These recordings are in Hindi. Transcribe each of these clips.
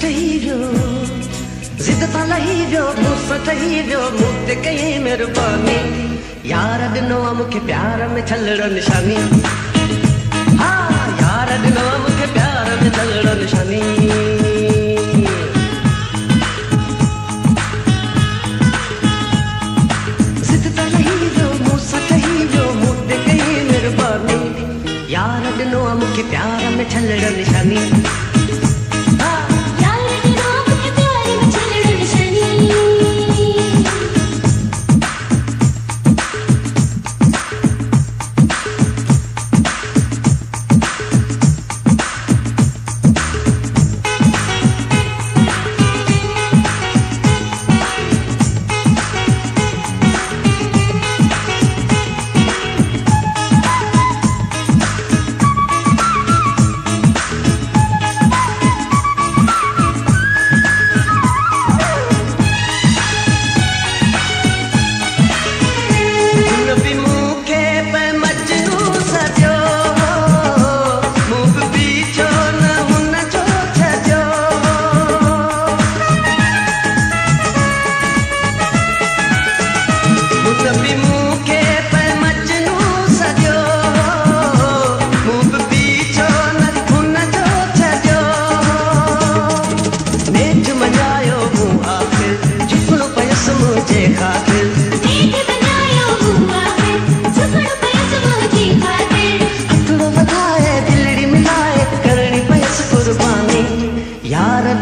ठहियो जिद तां लही वियो मूंसां ठही वियो मूं ते कई महिरबानी यार ॾिनो आहे मूंखे प्यार में छलड़ो निशानी हा यार ॾिनो आहे मूंखे प्यार में छलड़ो निशानी जिद तां लही वियो मूंसां ठही वियो मूं ते कई महिरबानी यार ॾिनो आहे मूंखे प्यार में छलड़ो निशानी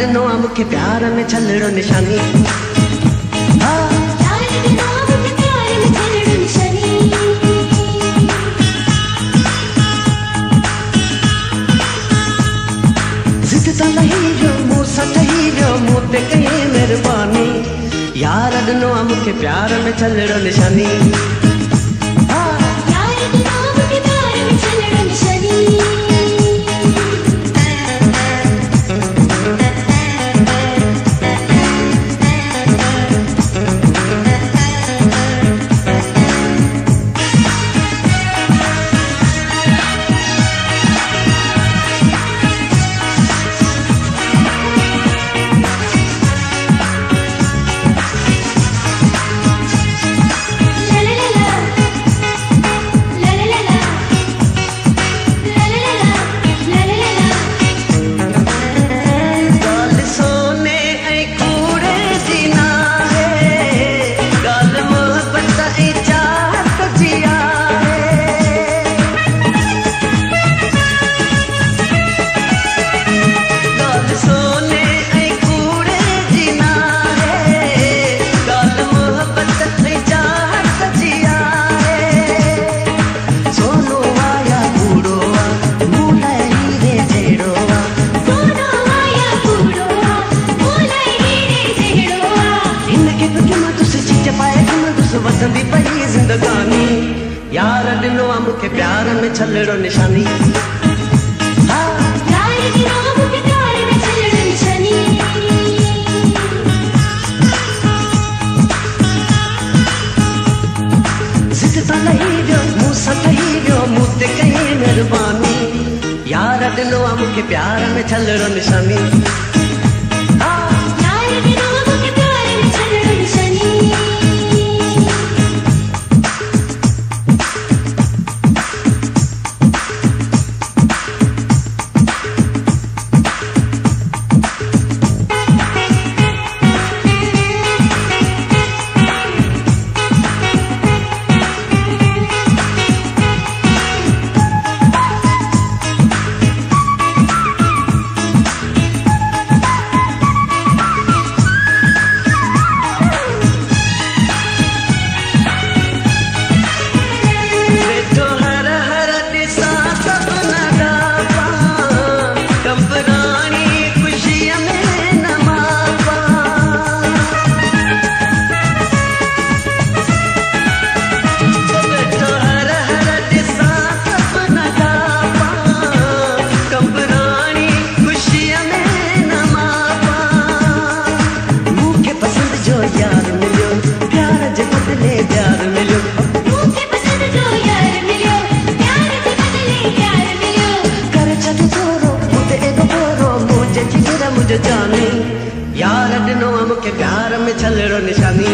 ॾिनो आहे मूंखे प्यार में छलड़ो निशानी जिद तां लही वियो मूंसां ठही वियो मूं ते कई महिरबानी यार ॾिनो आहे मूंखे प्यार में छलड़ो निशानी वसंदी पई जिंदगानी यार ॾिनो आहे मूंखे प्यार में छलड़ो निशानी जिद तां लही वियो मूंसां ठही वियो मूं ते कई महिरबानी यार ॾिनो आहे मूंखे प्यार में छलड़ो निशानी तुझे जानी यार ॾिनो मूंखे प्यार में छलड़ो निशानी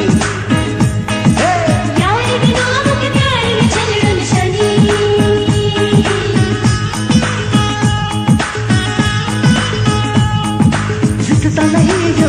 जिद ता लही वियो